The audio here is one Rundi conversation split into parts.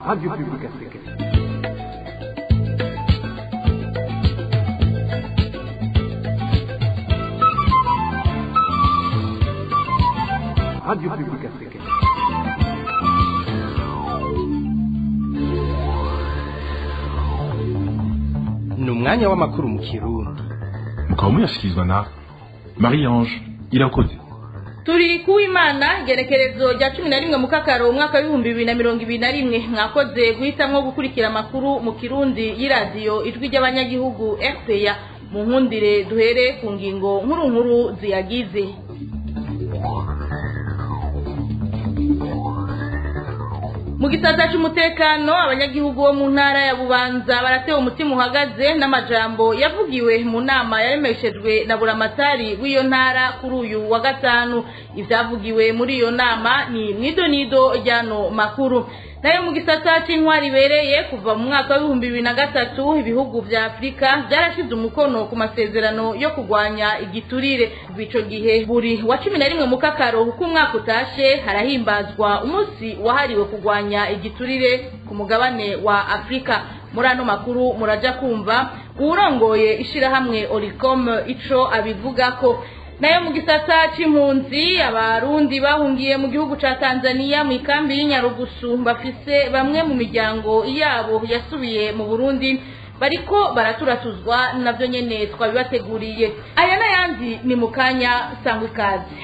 Radio Publique Africaine. Radio Publique Africaine. Ni umwanya w'amakuru mu Kirundi. Mukaba muyashyikirizwa na Marie-Ange Irakoze. Turi kuwimana gerekerezo rya 11 mu kakaro umwaka wa 2021 mwakoze guhitamwo gukurikira amakuru mu Kirundi y'iradio ijwi ry'abanyagihugu RPA. Mu nkundire duhere ku ngingo nkuru ziyagize. Mu gisata cy'umutekano abanyagihugu bo mu ntara ya Bubanza baratewe umutima uhagaze n'amajambo yavugiwe mu nama yaremeshejwe na buramatari w'iyo ntara kuri uyu wa gatanu. Ivyavugiwe muri iyo nama ni mwidonido ryano makuru. Nayo mu gisata cy'intwari bereye kuva mu mwaka wa 2003 ibihugu vya Afrika byarashize umukono ku masezerano yo kugwanya igiturire. Bico gihe buri wa 11 mu kakaro uko umwaka utashe harahimbazwa umunsi wahariwe kugwanya igiturire ku mugabane wa Afrika. Muri ano makuru muraja kumva urongoye ishirahamwe Oricom ico abivugako. Nayo mu gisata c'impunzi abarundi bahungiye mu gihugu ca Tanzania mu ikambi y'Inyarugusu bafise bamwe mu miryango yabo yasubiye mu Burundi bariko baraturatuzwa navyo nyene twabibateguriye. Aya n'ayandi ni mukanya sangwe kazi.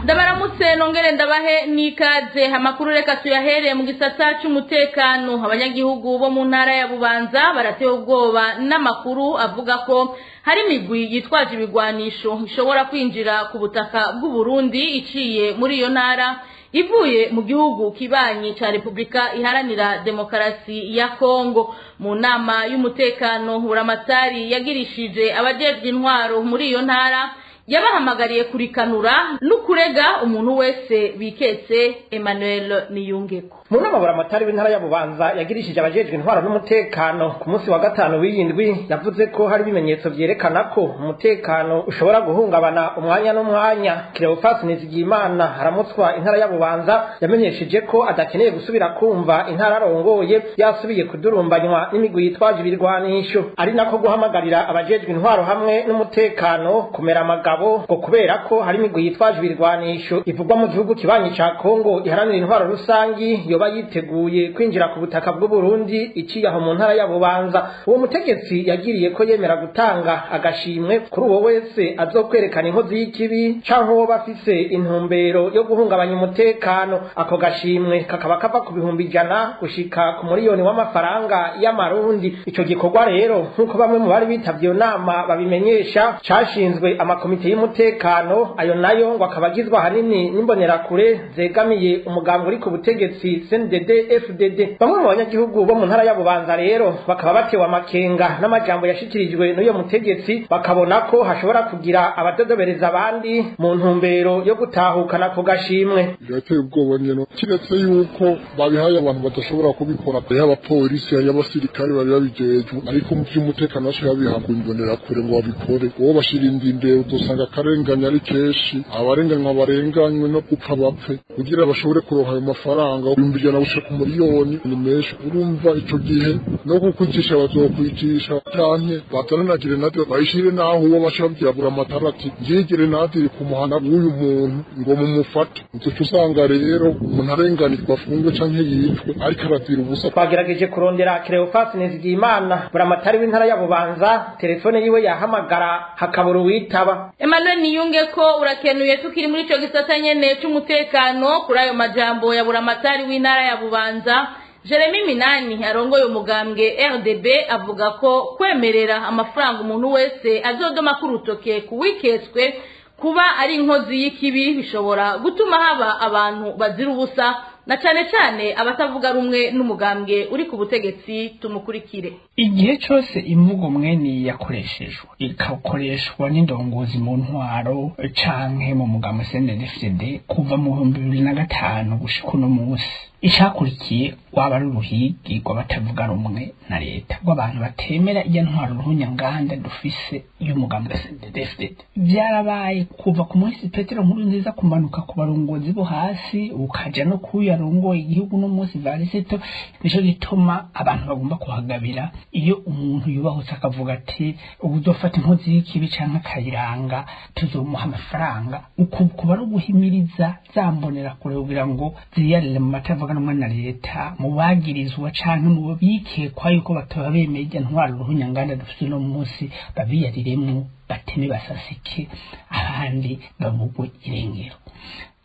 Ndabaramutse nongere ndabahe nikaze amakuru reka tuyahere mu gisata cy'umutekano. Abanyagihugu bo mu ntara ya Bubanza baratewe ubwoba n'amakuru avuga ko hari imigwi yitwaje ibigwanisho ishobora kwinjira ku butaka bw'u Burundi iciye muri iyo ntara ivuye mu gihugu kibanyi ca Republika Iharanira Demokarasi ya Kongo. Mu nama y'umutekano buramatari yagirishije abajejwe intwaro muri iyo ntara yabahamagariye kurikanura n'ukurega umuntu wese biketse. Emmanuel Niyungeko. Mu nama buramatari w'intara ya Bubanza yagirishije abajejwe intwaro n'umutekano ku munsi wa gatanu w'iyindwi yavuze ko hari ibimenyetso vyerekana ko umutekano ushobora guhungabana umwanya n'umwanya. Cleophas Nizigimana aramutswa intara ya Bubanza yamenyesheje ko adakeneye gusubira kumva intara arongoye yasubiye kudurumbanywa n'imigwi yitwaje ibirwanisho, ari nako guhamagarira abajejwe intwaro hamwe n'umutekano kumera amagabo ngo kubera ko hari imigwi yitwaje ibirwanisho ivugwa mu gihugu kibanyi ca Kongo iharanira intwaro rusangi yoba yiteguye kwinjira ku butaka bw'u Burundi iciye aho mu ntara ya Bubanza. Uwo mutegetsi yagiriye ko yemera gutanga agashimwe kuri uwo wese azokwerekana inkozi y'ikibi canke uwo bafise intumbero yo guhungabanya umutekano. Ako gashimwe kakaba kava ku bihumbi 100 gushika ku miliyoni w'amafaranga y'amarundi. Ico gikorwa rero nkuko bamwe mu bari bitavye iyo nama babimenyesha cashinzwe amakomite y'umutekano, ayo nayo ngo akabagizwa hanini n'imbonerakure zegamiye umugambo uri ku butegetsi CNDD FDD. Bamwe mu banyagihugu bo mu ntara ya Bubanza rero bakaba batewe amakenga n'amajambo yashikirijwe n'uyo mutegetsi, bakabona ko hashobora kugira abadodobereza abandi mu ntumbero yo gutahukana ku gashimwe. Birateye ubwoba nyene kiretse yuko babihaye abantu badashobora kubikora, y'abapolisi y'abasirikare bari babijejwe, ariko mu by'umutekano bashaka bihabwa imbonerakure ngo babikore. Uwo bashira indinde udusanga akarenganya ari keshi, abarenganywa barenganywe no gupfa bapfe kugira bashobore kuroha ayo mafaranga bimbijana gushika ku miliyoni ni menshi. Urumva ico gihe no kukwicisha bazokwicisha cyane batanana grenade bayishire naho uwo bashabwira buramatari ati ngiye grenade ku muhanda w'uyu muntu ngo mumufate. Icyo usanga rero umuntu arenganirwa afungwe canke yitwe ariko arazira ubusa. Twagerageje kurondera Cleophas Nizigimana buramatari w'intara ya Bubanza, telefone yiwe yahamagara hakabura uwitaba. Emmanuel Niyungeko urakenuye. Tukiri muri ico gisata nyene c'umutekano kuri ayo majambo ya buramatari w'intara ya Bubanza, Jeremy Minani arongoye umugambwe RDB avuga ko kwemerera amafaranga umuntu wese azodoma ku rutoke kuwiketswe kuba ari inkozi y'ikibi bishobora gutuma haba abantu bazira ubusa na cane abatavuga rumwe n'umugambwe uri ku butegetsi. Tumukurikire. Igihe cyose imvugo mwene yakoreshejwe ikakoreshwa n'indongozi mu ntwaro canke mu mugambwe CNDD-FDD kuva mu 2005 gushika uno munsi, icakurikiye waba ari uruhigi rw'abatavuga rumwe na leta, rw'abantu batemera iyo ntwaro ruhunyanganda dufise y'umugambwe CNDD-FDD. Vyarabaye kuva ku munsi Petero Nkurunziza kumanuka ku barongozi bo hasi ukaja no kuyarongoye igihugu no munsi Varisito. Nico gituma abantu bagomba kuhagabira iyo umuntu yubahutse akavuga ati ubuzofata inkozi y'ikibi canke akayiranga tuzomuha amafaranga, ukuba ari uguhimiriza zambonera kure kugira ngo ziyarire mu matavuga n'umwe na leta, mu bagirizwa canke mu bikekwa yuko bataba bemeye irya ntwaro ruhunyanganda dufite no munsi babiyariremwo, bateme basasike abandi babugwe irengero.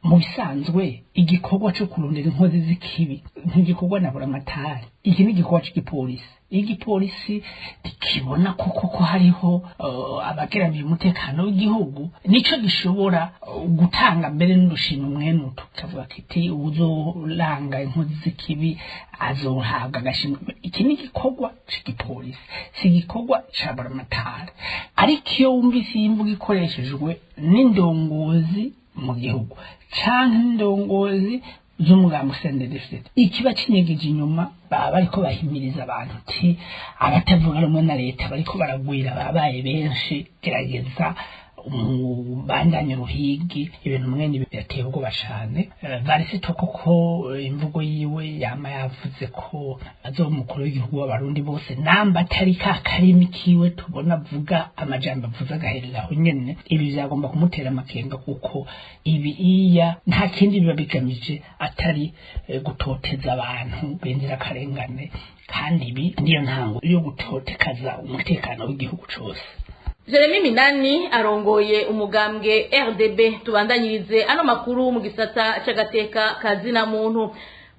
Mu bisanzwe igikorwa cyo kurondera inkozi z'ikibi ntigikorwa na buramatari, iki ni igikorwa cy'igipolisi. Igipolisi kibona ko hariho abageramiye umutekano w'igihugu, nico gishobora gutanga mbere n'urushimwe mwene tukavuga kiti uzoranga inkozi z'ikibi azohabwa agashimwe. Iki ni igikorwa cy'igipolisi, si igikorwa ca buramatari. Ariko iyo wumvise iyi mvugo ikoreshejwe n'indongozi mu gihugu canke indongozi z'umugambwe CNDD-FDD, ikiba kinyegeje inyuma baba bariko bahimiriza abantu ati abatavuga rumwe na leta bariko baragwira, babaye benshi, gerageza bandanye ruhigi. Ibintu mwene birateye ubwoba cane. Varisito koko imvugo yiwe yama yavuze ko azomukuru w'igihugu w'abarundi bose, namba atari ka karimi kiwe tubona avuga amajambo avuze agaherera aho nyene. Ibi vyagomba kumutera amakenga kuko ibi iya nta kindi biba bigamije atari gutoteza abantu benzira karengane, kandi ibi niyo ntango yo gutotekaza umutekano w'igihugu cose. Jeremy Minani arongoye umugambwe RDB. Tubandanyirize ano makuru mu gisata c'agateka kazina muntu.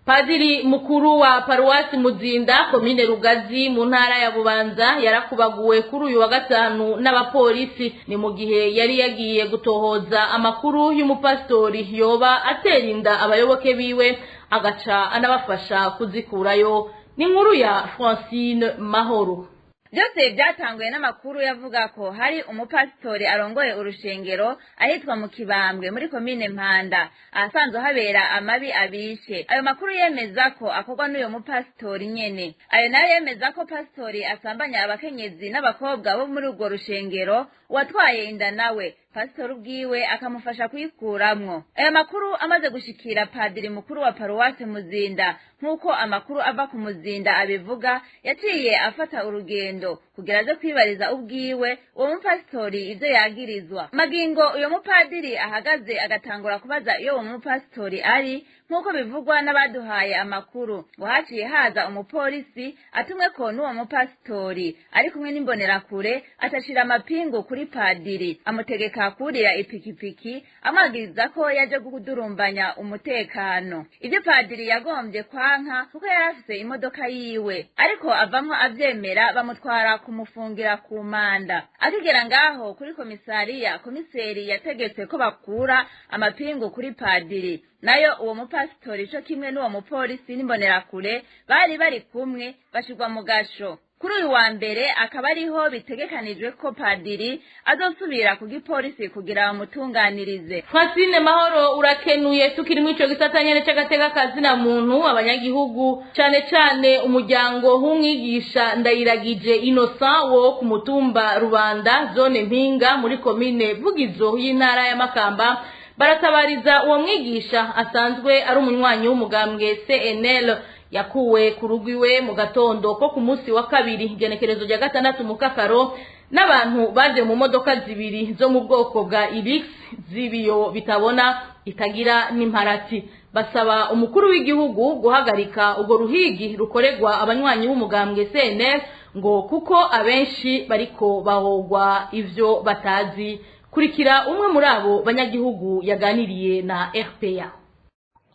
Padiri mukuru wa Paruwasi Muzinda komine Rugazi mu ntara ya Bubanza yarakubaguwe kuri uyu wa gatanu n'abapolisi, ni mu gihe yari yagiye gutohoza amakuru y'umupastori yoba aterinda abayoboke biwe agaca anabafasha kuzikurayo. Ni nkuru ya Francine Mahoro. Byose byatanguye n'amakuru yavuga ko hari umupasitori arongoye urushengero ahitwa mu Kibambwe muri komine Mpanda asanzwe habera amabi abishe. Ayo makuru yemeza ko akorwa n'uyo mupasitori nyene. Ayo nayo yemeza ko pastori asambanya abakenyezi n'abakobwa bo muri urwo rushengero, watwaye inda nawe pastori ubwiwe akamufasha kuyikuramwo. Ayo makuru amaze gushikira padiri mukuru wa Paruwasi Muzinda, nkuko amakuru ava ku Muzinda abivuga, yaciye afata urugendo kugira aze kwibariza ubwiwe uwo mupasitori ivyo yagirizwa. Magingo uyo mupadiri ahagaze agatangura kubaza iyo uwo mupasitori ari, nkuko bivugwa n'abaduhaye amakuru, ngo haciye haza umupolisi atumwe ko n'uwo mupasitori ari kumwe n'imbonerakure, atashira amapingu kuri padiri, amutegeka kurira ipikipiki, amwagiriza ko yaje kudurumbanya umutekano. Ivyo padiri yagombye kwanka kuko yari afise imodoka yiwe, ariko avamwo avyemera, bamutwara kumufungira ku manda. Akigera ngaho kuri komisariya, komiseri yategetse ko bakura amapingu kuri padiri, nayo uwo mupasitori cyo kimwe n'uwo mupolisi n'imbonerakure bari kumwe bashirwa mu gasho. Kuri uyu wa mbere akaba ariho bitegekanijwe ko padiri azosubira ku gipolisi kugira bamutunganirize. Francine Mahoro urakenuye. Tukiri mu ico gisata nyene c'agateka kazina muntu, abanyagihugu cane umuryango w'umwigisha Ndayiragije Innocent wo ku mutumba Rubanda zone Mpinga muri komine Vugizo y'intara ya Makamba baratabariza uwo mwigisha asanzwe ari umunywanyi w'umugambwe CNL yakuwe ku rugwiwe mu gatondo ko ku munsi wa kabiri igenekerezo rya 6 mu Kakaro n'abantu baje mu modoka zibiri zo mu bwoko bwa Ibix zibiyo bitabona itagira n'imparati. Basaba umukuru w'igihugu guhagarika ugo ruhigi rukoregwa abanywanyi b'umugambwe CNL ngo kuko abenshi bariko bahogwa ivyo batazi. Kurikira umwe muri abo banyagihugu yaganiriye na RPA.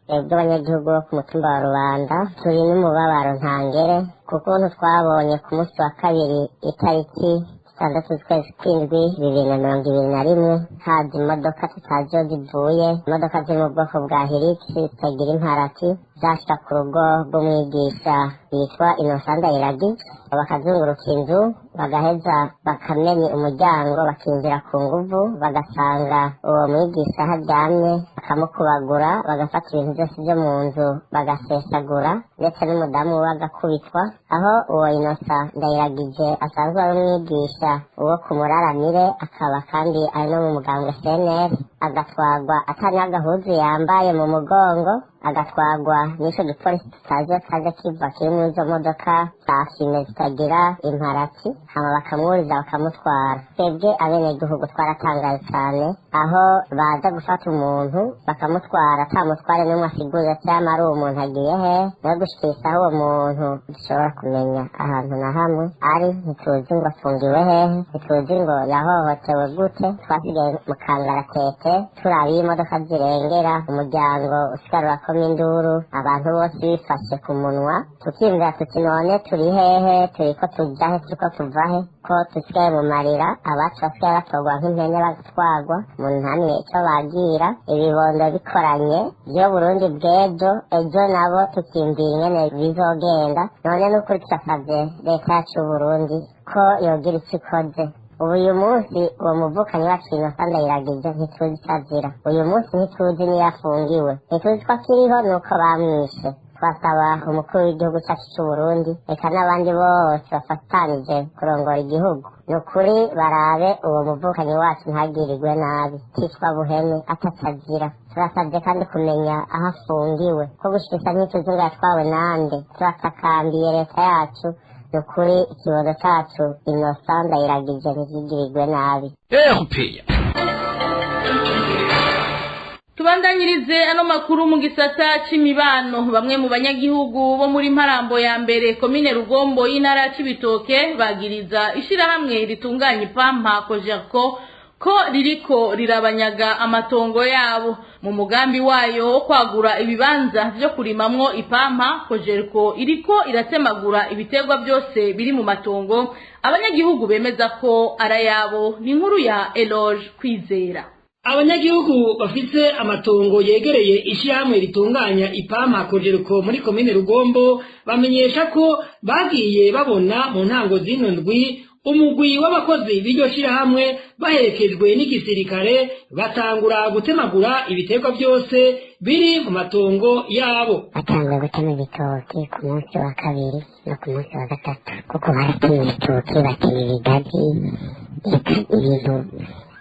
Abanyagihugu bo ku mutumba wa Rubanda turi n'umubabaro ntangere kuko twabonye ku munsi wa kabiri itariki gatandatu z'ukwezi kw'indwi 2021 haza imodoka tutazi iyo zivuye, imodoka ziri mu bwoko bwa Hilux zitagira imparati zashika ku rugo rw'umwigisha yitwa Innocent Ndayiragije, bakazunguruka inzu bagaheza bakamenya umuryango bakinjira ku nguvu bagasanga uwo mwigisha haryamye, bakamukubagura bagafata ibintu byose byo mu nzu bagasesagura, ndetse n'umudamu we agakubitwa. Aho uwo Innocent Ndayiragije asanzwe ari umwigisha uwo ku Muraramire, akaba kandi ari no mu mugambwe CNL, agatwagwa atari agahuzu yambaye mu mugongo, agatwagwa n'icyo gipolisi tutazi kaje kiva kiri muri izo modoka za fime zitagira imparati, hama bakamwuriza bakamutwara. Twebwe abenegihugu twaratangaye cyane aho baza gufata umuntu bakamutwara atamutware n'umwe asigurira cyangwa ari umuntu agiye he, no gushikisha aho uwo muntu dushobora kumenya ahantu na hamwe ari, ntituzi ngo afungiwe hehe, ntituzi ngo yahohotewe gute. Twasigaye mu kangaratete turabiye imodoka zirengera, umuryango usigarura induru, abantu bose bifashe ku munwa, tukimvira tuti none turi hehe, turiko tujahe, turiko tuvahe, ko tusigaye mu marira, abacu basigaye batogwa nk'impene bagatwagwa, umuntu ntamwe icyo bagira, ibibondo bikoranye vyo Burundi bw'ejo, ejo nabo tukimvira ingene bizogenda. None n'ukuri turasavye leta yacu y'Uburundi ko yogira ico ikoze. Uyu munsi uwo muvukanyi wacu Innocent Ndayiragije ntituzi icyo azira, uyu munsi ntituzi niyo afungiwe, ntituzi ko akiriho nuko bamwishe. Twasaba umukuru w'igihugu cyacu cy'Uburundi eka n'abandi bose bafatanije kurongora igihugu, ni ukuri barabe uwo muvukanyi wacu ntagirirwe nabi, ticwa buhene atacazira. Turasabye kandi kumenya aho afungiwe, ko gushikisa ntituzi ngo yatwawe nande. Turatakambiye leta yacu nukuri ikibondo cyacu Innocent Ndayiragije ntikigirirwe nabi. Tubandanyirize ano makuru mu gisata c'imibano. Bamwe mu banyagihugu bo muri Mparambo ya mbere komine Rugombo y'intara ya Cibitoke bagiriza ishirahamwe ritunganya ipampa Cogerco ko ririko rirabanyaga amatongo yabo. Mu mugambi wayo wo kwagura ibibanza vyo kurimamwo ipampa, Cogerco iriko iratemagura ibiterwa byose biri mu matongo abanyagihugu bemeza ko arayabo. Ni inkuru ya Eloge Kwizera. Abanyagihugu bafise amatongo yegereye ishirahamwe ritunganya ipampa Cogerco muri komine Rugombo bamenyesha ko bagiye babona mu ntango zino ndwi umugwi w'abakozi b'iryo shirahamwe baherekejwe n'igisirikare batangura gutemagura ibiterwa byose biri mu matongo yabo. Batangura gutema ibitoki ku munsi wa kabiri no ku munsi wa gatatu, kuko baratemye ibitoki batema ibigazi, ibintu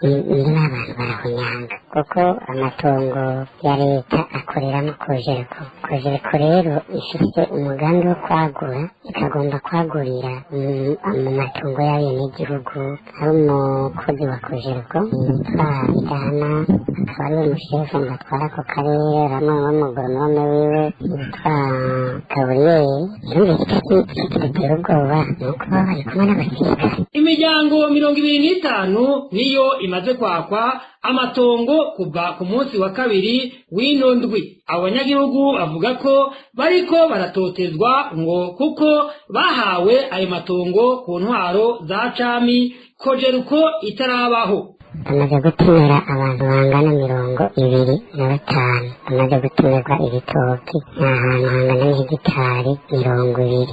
niba abantu barahonyanga, kuko amatongo ya leta akoreramo Cogerco. Cogerco rero ifite umugambi wo kwagura, ikagomba kwagurira mu matongo y'abenegihugu. Hari umukozi wa Cogerco yitwa Idana, akaba ariwe mushefu ngo atwara ako karere, n'umugoronome wiwe yitwa Gaburiyeri. Irumva kitutera ubwoba nuko baba bari kumwe n'abasirikare. Imiryango 25 niyo imaze kwakwa amatongo kuva ku munsi wa kabiri w'ino ndwi. Abanyagihugu bavuga ko bariko baratotezwa ngo kuko bahawe ayo matongo ku ntwaro za cami Cogerco itarabaho. Bamaze gutumira abantu bangana 25, bamaze gutumirwa ibitoki n'ahantu hangana n'hegitari 20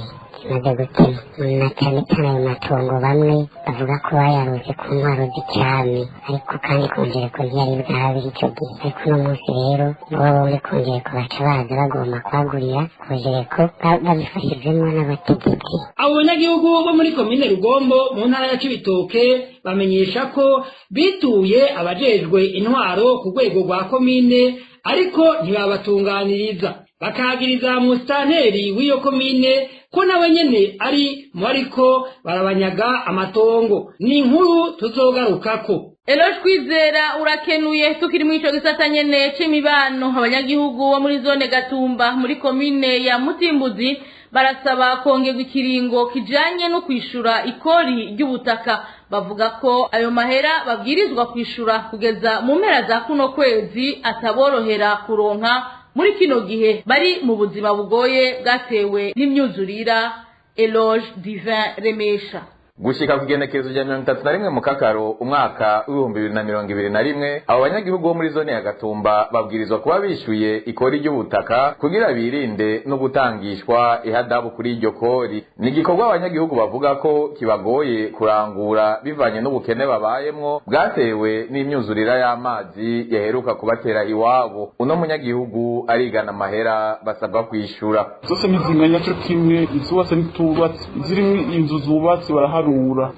maze gutema. Na cyane cyane ayo matongo bamwe bavuga ko bayarose ku ntwaro z'icami, ariko kandi Cogerco ntiyari bwahabiri icyo gihe. Ariko uno munsi rero nibo muri Cogerco baca baza bagomba kwagurira Cogerco babifashijwemo n'abategetsi. Abo banyagihugu bo muri komine Rugombo mu ntara ya Cibitoke bamenyesha ko bituye abajejwe intwaro ku rwego rwa komine, ariko ntibabatunganiriza. Bakagiriza musitanteri w'iyo komine ko nawe nyene ari mu ariko barabanyaga amatongo. Ni inkuru tuzogarukako. Eloge Kwizera urakenuye. Tukiri mu ico gisata nyene c'imibano, abanyagihugu bo muri zone Gatumba muri komine ya Mutimbuzi barasaba kongerwa ikiringo kijanye no kwishura ikori ry'ubutaka. Bavuga ko ayo mahera babwirizwa kwishura kugeza mu mpera za kuno kwezi ataborohera kuronka muri kino gihe bari mu buzima bugoye bwatewe n'imyuzurira. Eloge Divin Remesha. gushika ku igenekerezo rya 31 mu kakaro umwaka w'2021 abo banyagihugu bo muri zone ya Gatumba babwirizwa kuba bishuye ikori ry'ubutaka kugira birinde no gutangishwa ihadabu kuri iryo kori. Ni igikorwa abanyagihugu bavuga ko kibagoye kurangura bivanye n'ubukene babayemwo bwatewe n'imyuzurira y'amazi yaheruka kubatera iwabo. Uno munyagihugu arigana amahera basabwa kwishura. Zose nizinganya cyo kimwe izubatse n'itubatse zirimo inzu zubatse baraharura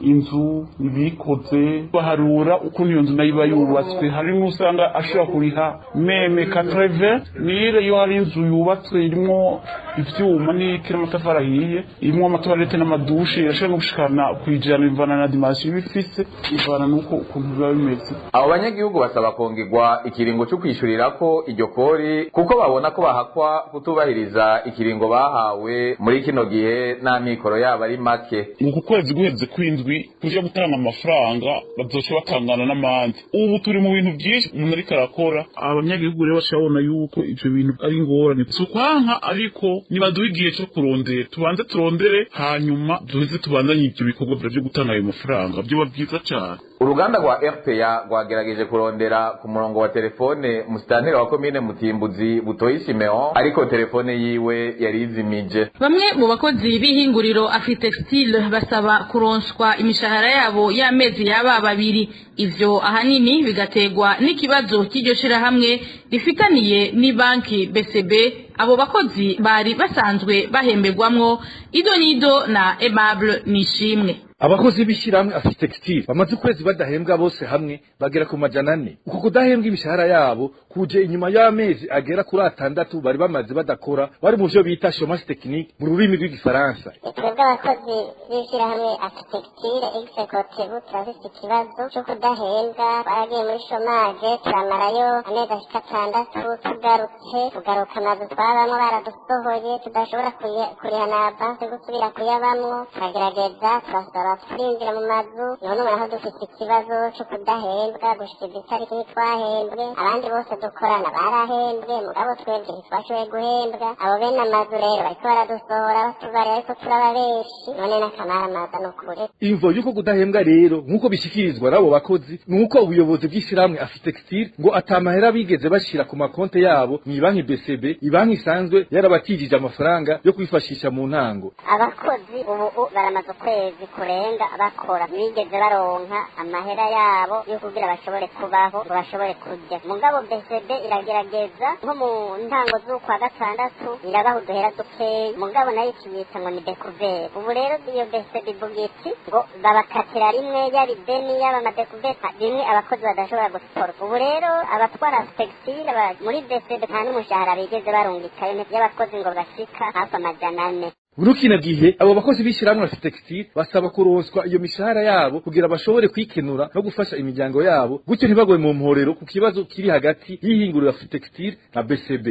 inzu ibikoze baharura ukuntu iyo nzu nayiba yubatswe harimo usanga ashobora kuriha meme 80 nire yo hari inzu yubatswe irimo ivyuma n'ikira amatafari ahiye irimo amatoilette n'amadushe yashobora no gushikana kwijana ivana na dimension bifise ivana nuko ukuntu biba bimeze. Abo banyagihugu basaba kongegwa ikiringo cyo kwishurira ko iryo kori kuko babona ko bahakwa kutubahiriza ikiringo bahawe muri kino gihe n'amikoro yabo ari make. Uku kwezi guheze kwindwi kuja gutanga amafaranga bazoce batangana n'amande. Ubu turi mu bintu byinshi umuntu ariko arakora abanyagihugu rero bashabona yuko ivyo bintu ari ngorane tukwanka ariko nibaduha igihe cyo kurondera tubanze turondere hanyuma duheze tubandanye ivyo bikorwa byo gutanga ayo mafaranga byo byiza cyane. Uruganda rwa RPA rwagerageje kurondera ku murongo wa telefone musitanteri wa komine Mutimbuzi Butoyi Simeon ariko telefone yiwe yari izimije. Bamwe mu bakozi b'ihinguriro Afritextile basaba kuronswa imishahara yabo y'amezi yaba babiri. Ivyo ahanini bigategwa n'ikibazo cy'iryo shirahamwe rifitaniye ni banki BCB. Abo bakozi bari basanzwe bahembegwamwo idonido na Aimable Nishimwe. Abakozi b'ishiramwe Afritextile bamaze ukwezi badahembwa bose hamwe bagera ku 400. Uko kudahembwa imishahara yabo kuje inyuma y'amezi agera kuri 6 bari bamaze badakora bari mu byo bita chômage technique mu rurimi rw'igifaransa. Twebwe abakozi b'ishiramwe Afritextile executive turafite ikibazo cyo kudahembwa baragiye muri chômage turamarayo amezi ashika 6 tugaruka amazu twabamwo baradusohoye tudashobora kuriha na banki gusubira kuyabamwo turagerageza turasaba turindira mu mazu none aho dufite ikibazo cyo kudahembwa gushika itariki ntitwahembwe abandi bose dukorana barahembwe mugabo twebwe ntitwashoboye guhembwa abo bene amazu rero bariko baradusohora batubare ariko turaba benshi none n'akamara amazi n'ukuri. Imvo yuko kudahembwa rero nk'uko bishikirizwa n'abo bakozi nuko ubuyobozi bw'ishiramwe Afritextile ngo atamahera bigeze bashira ku makonte yabo mu banki BCB ibanki isanzwe yarabatijije amafaranga yo kwifashisha mu ntango. Abakozi ubu baramaze kwezi kurenga bakora bigeze baronka amahera yabo yo kugira bashobore kubaho ngo bashobore kurya mugabo BCB iragerageza nko mu ntango z'ukwa gatandatu irabaho duhera dukeyi mugabo nayo ikibita ngo ni découvert. Ubu rero iyo BCB bugiti ngo babakatira rimwe yari deni y'aba découvert rimwe abakozi badashobora gukora. Ubu rero abatwara Afritextile muri BCB nta n'umushahara bigeze barungikayo y'abakozi ngo bashika hafi 400. Urukina gihe abo bakozi b'ishiramwe Afritextile basaba kuronswa iyo mishahara yabo kugira bashobore kwikenura no gufasha imiryango yabo gutyo ntibagwe mu mporero ku kibazo kiri hagati y'ihinguriro Afritextile na BCB.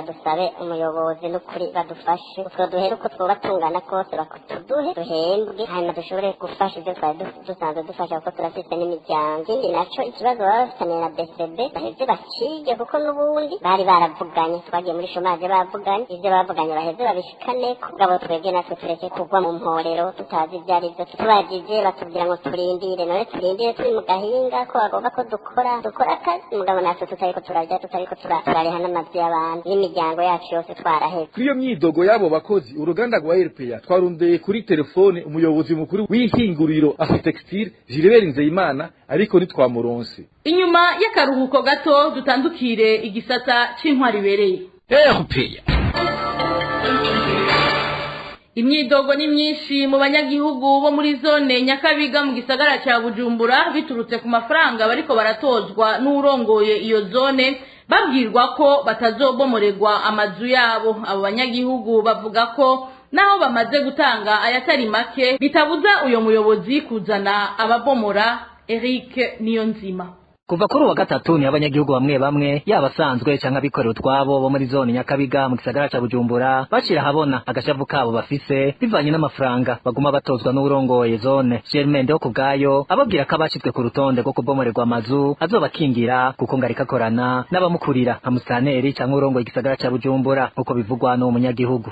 Dusabe umuyobozi n'ukuri badufashe utwo duhere uko twobatungana kose bakutuduhe duhembwe hanyuma dushobore gufasha ibyo twari dusanzwe dufasha kuko turafite n'imiryango. Ikindi naco ikibazo baba bafitanye na BCB baheze bakige kuko n'ubundi bari baravuganye twagiye muri chômage bavuganye ivyo bavuganye baheze babishikane kugabo twebwe natwe tureke kugwa mu mporero tutazi ibyo ari byo tubagije batubwira ngo turindire none turindire turi mu gahinga ko bagomba ko dukora akazi mugabo natwe tutariko turarya tutariko turariha n'amazi y'abantu n'imiryango yacu yose twaraheze. Kuri iyo myidogo y'abo bakozi uruganda rwa RPA twarundeye kuri telefone umuyobozi mukuru w'ihinguriro Afritextile Gilbert Nzeyimana ariko nitwamuronse. Inyuma y'akaruhuko gato dutandukire igisata c'intwari bereye. RPA Imyidogo ni myinshi mu banyagihugu bo muri zone Nyakabiga mu gisagara ca Bujumbura biturutse ku mafaranga bariko baratozwa n'urongoye iyo zone babwirwa ko batazobomoregwa amazu yabo. Abo banyagihugu bavuga ko naho bamaze gutanga ayatari make bitabuza uyo muyobozi kuzana ababomora. Eric Niyonzima. kuva kuri uwa gatatu ni abanyagihugu bamwe bamwe yabasanzwe canke abikorera utwabo bo muri zone Nyakabiga mu gisagara ca Bujumbura bashira habona agashavu kabo bafise bivanye n'amafaranga baguma batozwa n'urongoye zone Germain Ndo kubgayo ababwira ko abashitswe ku rutonde rwo kubomorerwa amazu azobakingira kuko ngarika korana n'abamukurira nka musaneri canke urongoye igisagara ca Bujumbura uko bivugwa no munyagihugu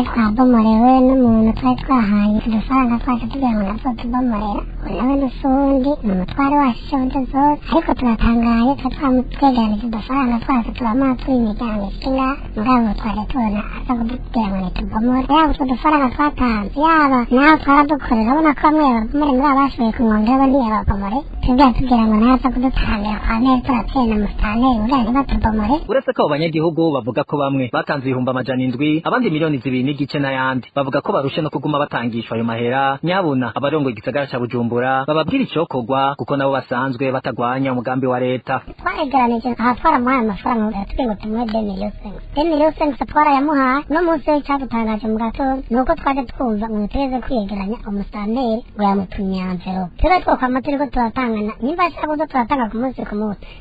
twabomorewe n'umuntu twari twahaye udufaranga twacu tugira ngo natwo tubomorera nawe n'usundi ni umutware wacu zose ariko turatangaye twa twamutwegeranije udufaranga twacu turamaha turi imiryango ishinga mugabo twaje tubona aza kudubwira ngo nitubomore yaba utwo dufaranga twatanze yaba naho twaradukorera urabona ko bamwe babomore muri abashoboye kumwongera abandi yababomore tubwira ngo naza kudutangira kwa neri turateye na mustaneri buriya ntibatubomore. Uretse ko abo banyagihugu bavuga ko bamwe batanze ibihumbi amajana indwi abandi miliyoni 2 n'igice n'ayandi bavuga ko barushe no kuguma batangishwa ayo mahera nyabuna abarongoye igisagara ca Bujumbura bababwira icokorwa kuko nabo basanzwe batagwanya umugambi wa leta. Twaregeranije aha twaramuhaye amafaranga tugiye ngo tumuhe 2 miliyoni twarayamuhaye no munsi y'icyadutangaje mu gatondo nuko twaje twumva ngo tuweze kwiyegeranya umustaneri ngo yamutumye envelope tube twokwama turiko turatangana nimba ashaka kuza turatanga ku munsi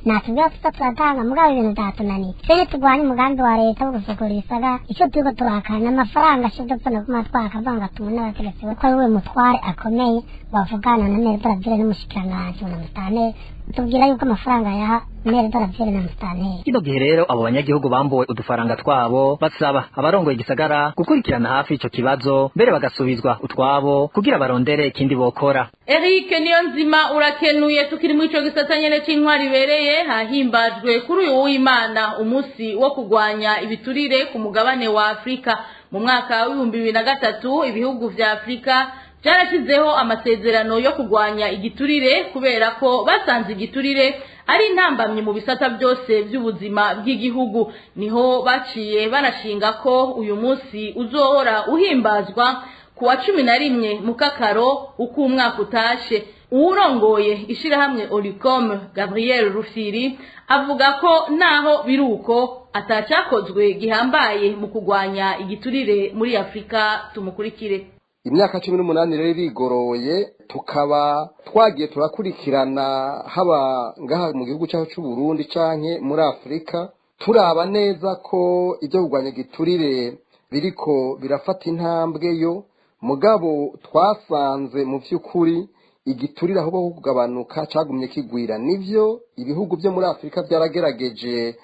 natubwira turatanga mugabo ibintu byatunaniye twebwe tugwanya umugambi wa leta wo gusukura isagara icyo turiko turakana amafaranga ashobora gupfuna kuma twakavanga tumwe n'abategetsi ko ari we mutware akomeye bavugana na Meri Braville n'umushikiranganji na Mustanteri tubwira yuko amafaranga yaha Meri Braville na Mustanteri. Kino gihe rero abo banyagihugu bambuwe udufaranga twabo basaba abarongoye igisagara gukurikirana hafi ico kibazo mbere bagasubizwa utwabo kugira barondere ikindi bokora. Eric Niyonzima urakenuye tukiri mu ico gisata nyene c'intwari bereye hahimbajwe kuri uyu w'Imana umunsi wo kugwanya ibiturire ku mugabane wa Afrika mu mwaka wa 2003 ibihugu vya Afrika byarashizeho amasezerano yo kugwanya igiturire kubera ko basanze igiturire ari intambamye mu bisata byose by'ubuzima bw'igihugu niho baciye banashinga ko uyu munsi uzohora uhimbazwa kuwa 11 mu kakaro uko umwaka utashe. Urongoye ishirahamwe Olicom Gabriel Rufiri avuga ko naho biruko atacakozwe gihambaye mu kugwanya igiturire muri Afrika. Tumukurikire. Imyaka 18 rero rigoroye tukaba twagiye turakurikirana haba ngaha mu gihugu cyacu cy'u Burundi canke muri Afrika turaba neza ko ibyo kugwanya igiturire biriko birafata intambwe yo mugabo twasanze mu vy'ukuri igiturire aho kugabanuka cagumye kigwira nivyo ibihugu byo muri Afrika byaragerageje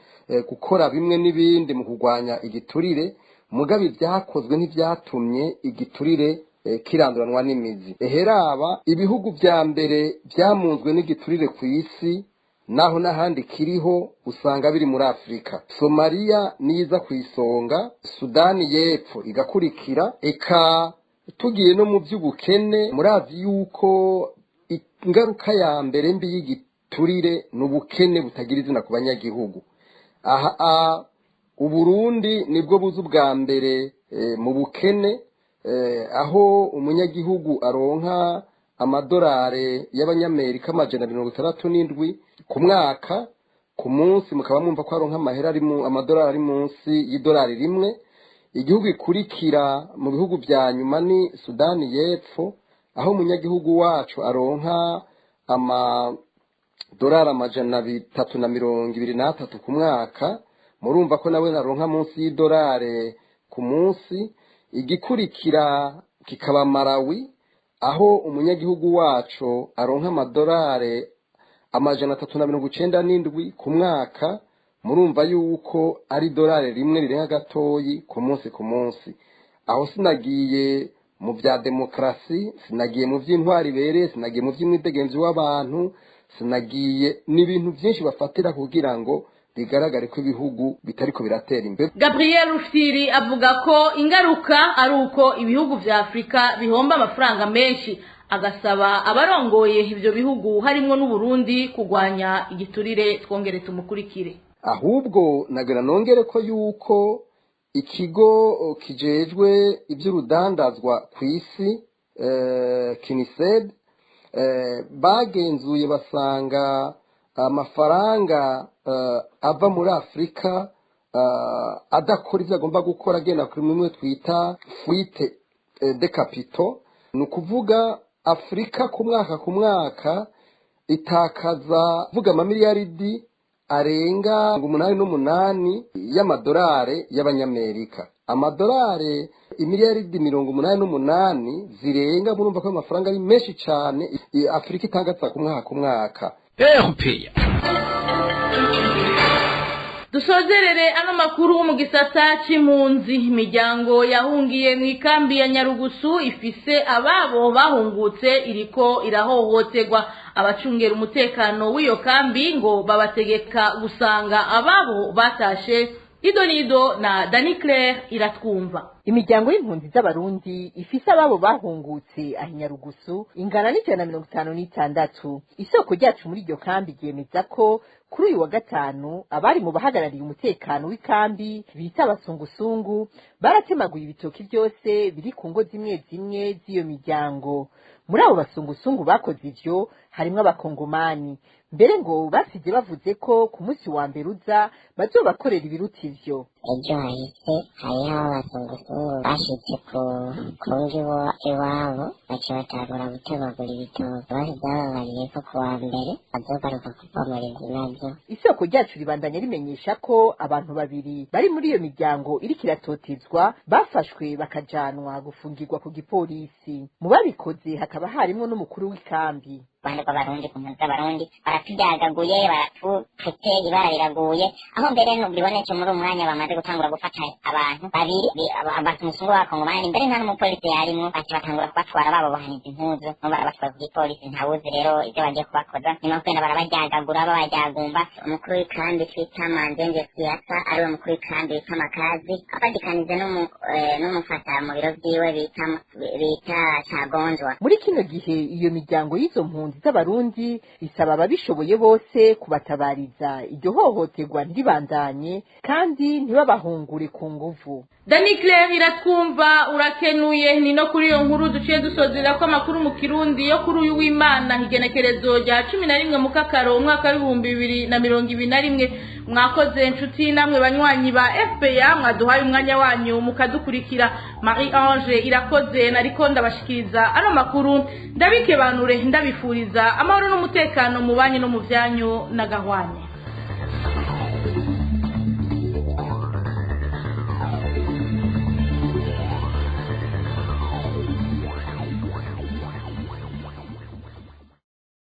gukora bimwe n'ibindi mu kugwanya igiturire mugabo ibyakozwe ntivyatumye igiturire kiranduranwa n'imizi. Eheraba ibihugu vya mbere byamunzwe n'igiturire ku isi naho nahandi kiriho usanga biri muri Afrika. Somalia niza ku isonga, Sudani y'Epfo igakurikira, eka tugiye no mu by'ubukene murazi yuko ingaruka ya mbere mbi y'igiturire n'ubukene butagira izina ku banyagihugu. Aha Uburundi nibwo buzu bwa mbere mu bukene aho umunyagihugu aronka amadolari y'abanyamerika 167 ku mwaka ku munsi mukaba mwumva ko aronka amahera ari mu amadolari ari munsi y'idolari rimwe. Igihugu ikurikira mu bihugu bya nyuma ni Sudani y'Epfo aho umunyagihugu wacu aronka amadolari 323 ku mwaka murumva ko nawe naronka munsi y'idolari ku munsi. Igikurikira kikaba Malawi aho umunyagihugu wacu aronka amadolari 397 ku mwaka murumva yuko ari dolari rimwe rirenga gatoyi ku munsi. Aho sinagiye mu bya demokrasi, sinagiye mu by'intwari bere, sinagiye mu by'imwidegenzi w'abantu, sinagiye n'ibintu byinshi bafatira kugira ngo bigaragare ko ibihugu bitariko biratera imbere. Gabriel Rufiri avuga ko ingaruka ari uko ibihugu vya Afrika bihomba amafaranga menshi agasaba abarongoye ivyo bihugu harimo n'u Burundi kugwanya igiturire. Twongere tumukurikire. Ahubwo nagera nongere ko yuko ikigo kijejwe iby'urudandazwa ku isi Kinised bagenzuye basanga amafaranga ava muri Afrika adakora ivyo agomba gukora agenda kuri mwe twita fuite de capitaux. Nukuvuga Afrika ku mwaka itakaza vuga amamiliyaridi arenga 88 y'amadolari y'abanyamerika. Amadolari imiliyaridi 88 zirenga, murumva ko amafaranga ari menshi cyane Afrika itangatsa ku mwaka. Dusozerere ano makuru mu gisata c'impunzi. Imiryango yahungiye mu ikambi ya Nyarugusu ifise ababo bahungutse iriko irahohoterwa. Abacungera umutekano w'iyo kambi ngo babategeka gusanga ababo batashe. Idonido na Dani Claire iratwumva. Imiryango y'impunzi z'abarundi ifise ababo bahungutse ahinyarugusu ingana n'156. Isoko ryacu muri iryo kambi ryemeza ko kuri uyu wa gatanu abari mu bahagarariye umutekano w'ikambi bita abasungusungu baratemaguye ibitoki byose biri ku ngo zimwe zimwe z'iyo miryango. Muri abo basungusungu bakoze ivyo harimwo abakongomani, mbere ngo basize bavuze ko ku munsi wa mbere uza bazobakorera ibiruta ivyo. Ejo hahise hariho abasungusungu bashitse ku ngi iwabo baca batangura gutemagura ibitoki, basize bababariye ko ku wa mbere bazogaruka kubomora navyo. Isoko ryacu ribandanya rimenyesha ko abantu babiri bari muri iyo miryango iriko iratotezwa bafashwe bakajanwa gufungirwa ku gipolisi. Mu babikoze hakaba harimwo n'umukuru w'ikambi. Bane b'abarundi ku mpunzi z'abarundi baraturyagaguye, baratupfutse, ibara riraguye, aho mbere bibonetse muri umwanya bamaze gutangura gufata abantu babiri abasungusungu b'abakongomani, mbere nta n'umupolisi yarimwo, baca batangura kubatwara babo bahaniza impuzu, no barabatwara ku gipolisi. Ntawuzi rero ivyo bagiye kubakoza, nyuma kwenda barabaryagagura babaryagumba. Umukuru w'ikambi twita Manzenje Siasa ariwe mukuru w'ikambi bita Makazi, abadikanize n'umufata mu biro vyiwe bita Cagonjwa. Muri kino gihe iyo miryango y'izo mpunzi z'abarundi isaba ababishoboye bose kubatabariza iryo hohoterwa ntiribandanye kandi ntibabahungure ku nguvu. Dani Claire iratwumva, urakenuye. Ni no kuri iyo nkuru duciye dusozera ko amakuru mu Kirundi yo kuri uyu w'Imana igenekerezo rya 11 mu Kakaro umwaka wa 2021. Mwakoze inshuti namwe banywanyi ba FPA mwaduhaye umwanya wanyu mukadukurikira. Marie Ange irakoze nariko ndabashikiriza ano makuru, ndabike banure ndabifuriza amahoro n'umutekano mu banyu no mu vyanyu na gahwane.